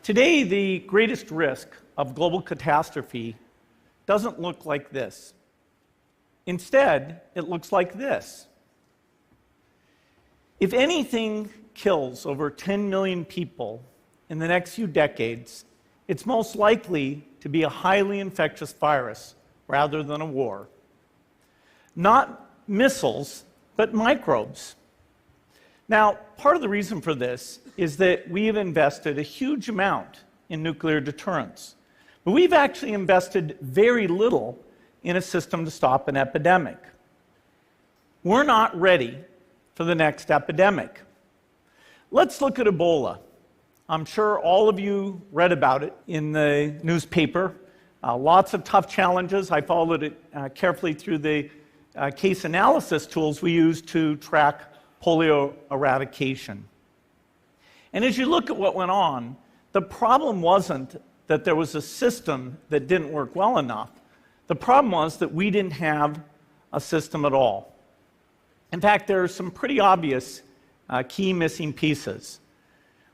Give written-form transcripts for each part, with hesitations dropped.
Today, the greatest risk of global catastrophe doesn't look like this. Instead, it looks like this. If anything kills over 10 million people in the next few decades, it's most likely to be a highly infectious virus rather than a war. Not missiles, but microbes. Now, part of the reason for this is that we have invested a huge amount in nuclear deterrence, but we've actually invested very little in a system to stop an epidemic. We're not ready for the next epidemic. Let's look at Ebola. I'm sure all of you read about it in the newspaper. Lots of tough challenges. I followed it carefully through the case analysis tools we use to track polio eradication. And as you look at what went on, the problem wasn't that there was a system that didn't work well enough. The problem was that we didn't have a system at all. In fact, there are some pretty obvious key missing pieces.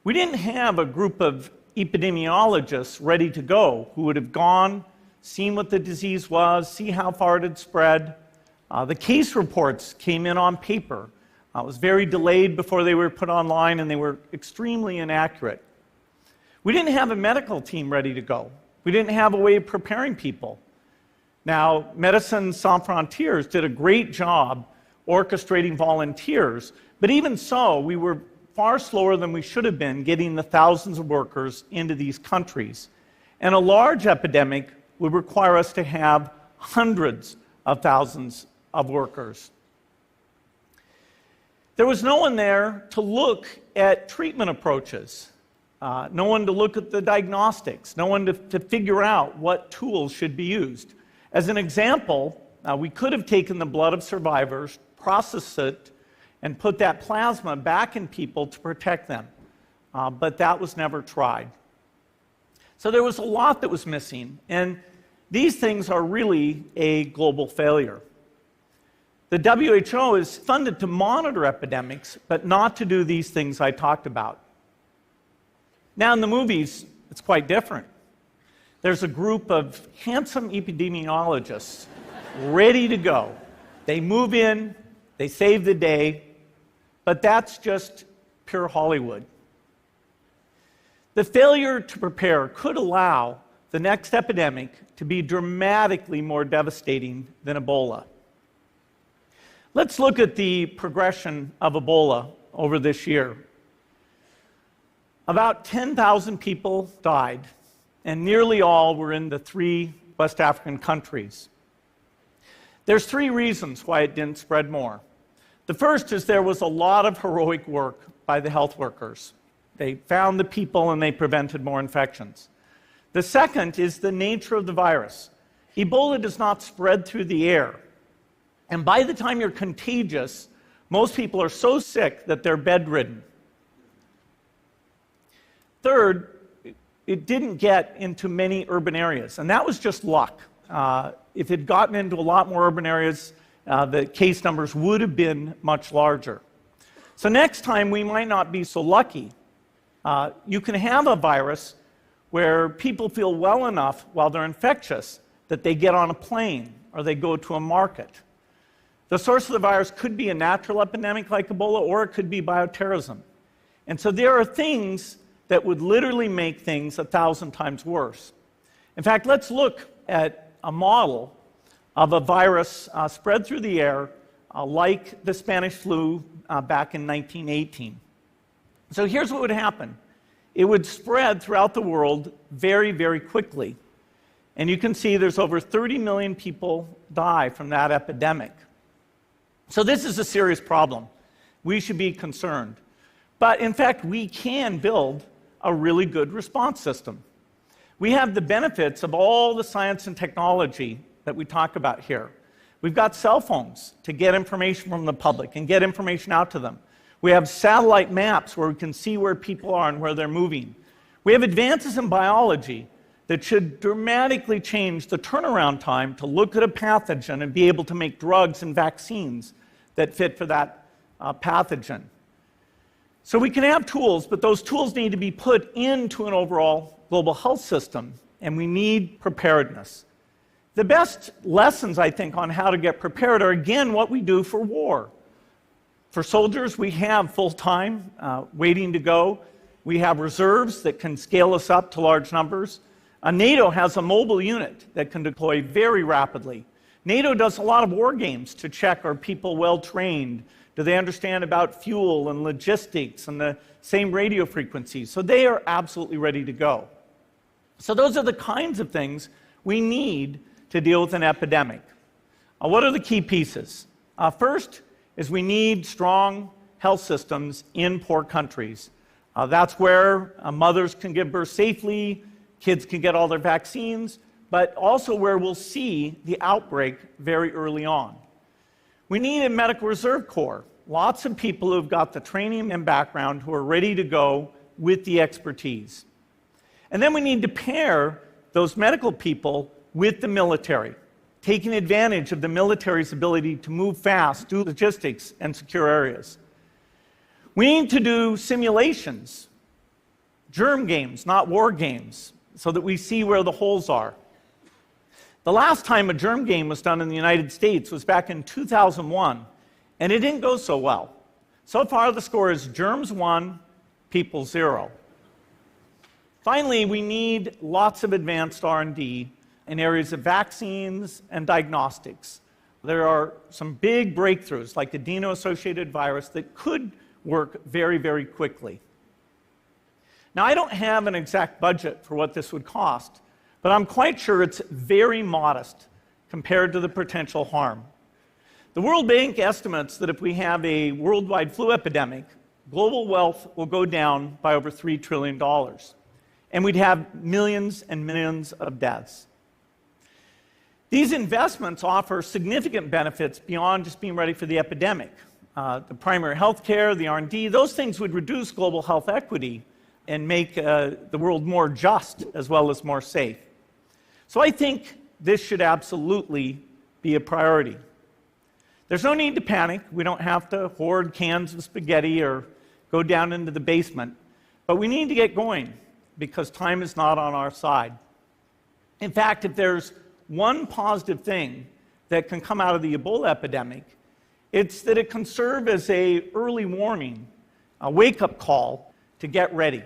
We didn't have a group of epidemiologists ready to go who would have gone, seen what the disease was, see how far it had spread. The case reports came in on paper. It was very delayed before they were put online, and they were extremely inaccurate. We didn't have a medical team ready to go. We didn't have a way of preparing people. Now, Médecins Sans Frontières did a great job orchestrating volunteers, but even so, we were far slower than we should have been getting the thousands of workers into these countries. And a large epidemic would require us to have hundreds of thousands of workers. There was no one there to look at treatment approaches, no one to look at the diagnostics, no one to figure out what tools should be used. As an example, we could have taken the blood of survivors, processed it, and put that plasma back in people to protect them. But that was never tried. So there was a lot that was missing, and these things are really a global failure. The WHO is funded to monitor epidemics, but not to do these things I talked about. Now in the movies, it's quite different. There's a group of handsome epidemiologists ready to go. They move in, they save the day, but that's just pure Hollywood. The failure to prepare could allow the next epidemic to be dramatically more devastating than Ebola. Let's look at the progression of Ebola over this year. About 10,000 people died, and nearly all were in the 3 West African countries. There's 3 reasons why it didn't spread more. The first is there was a lot of heroic work by the health workers. They found the people and they prevented more infections. The second is the nature of the virus. Ebola does not spread through the air. And by the time you're contagious, most people are so sick that they're bedridden. Third, it didn't get into many urban areas, and that was just luck. If it had gotten into a lot more urban areas, the case numbers would have been much larger. So next time, we might not be so lucky. You can have a virus where people feel well enough while they're infectious that they get on a plane or they go to a market. The source of the virus could be a natural epidemic like Ebola, or it could be bioterrorism. And so there are things that would literally make things 1,000 times worse. In fact, let's look at a model of a virus spread through the air like the Spanish flu back in 1918. So here's what would happen. It would spread throughout the world very, very quickly. And you can see there's over 30 million people die from that epidemic. So this is a serious problem. We should be concerned. But in fact, we can build a really good response system. We have the benefits of all the science and technology that we talk about here. We've got cell phones to get information from the public and get information out to them. We have satellite maps where we can see where people are and where they're moving. We have advances in biology that should dramatically change the turnaround time to look at a pathogen and be able to make drugs and vaccines that fit for that pathogen. So we can have tools, but those tools need to be put into an overall global health system, and we need preparedness. The best lessons, I think, on how to get prepared are, again, what we do for war. For soldiers, we have full-time waiting to go. We have reserves that can scale us up to large numbers. NATO has a mobile unit that can deploy very rapidly. NATO does a lot of war games to check, are people well trained? Do they understand about fuel and logistics and the same radio frequencies? So they are absolutely ready to go. So those are the kinds of things we need to deal with an epidemic. What are the key pieces? First is we need strong health systems in poor countries. That's where mothers can give birth safely, kids can get all their vaccines, but also where we'll see the outbreak very early on. We need a medical reserve corps, lots of people who've got the training and background who are ready to go with the expertise. And then we need to pair those medical people with the military, taking advantage of the military's ability to move fast, do logistics, and secure areas. We need to do simulations, germ games, not war games, so that we see where the holes are. The last time a germ game was done in the United States was back in 2001, and it didn't go so well. So far, the score is germs 1, people 0. Finally, we need lots of advanced R&D in areas of vaccines and diagnostics. There are some big breakthroughs, like adeno-associated virus, that could work very, very quickly. Now, I don't have an exact budget for what this would cost, but I'm quite sure it's very modest compared to the potential harm. The World Bank estimates that if we have a worldwide flu epidemic, global wealth will go down by over $3 trillion, and we'd have millions and millions of deaths. These investments offer significant benefits beyond just being ready for the epidemic. The primary health care, the R&D, those things would reduce global health equity and make the world more just as well as more safe. So I think this should absolutely be a priority. There's no need to panic. We don't have to hoard cans of spaghetti or go down into the basement. But we need to get going because time is not on our side. In fact, if there's one positive thing that can come out of the Ebola epidemic, it's that it can serve as an early warning, a wake-up call to get ready.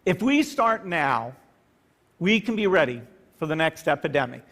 If we start now, we can be ready for the next epidemic.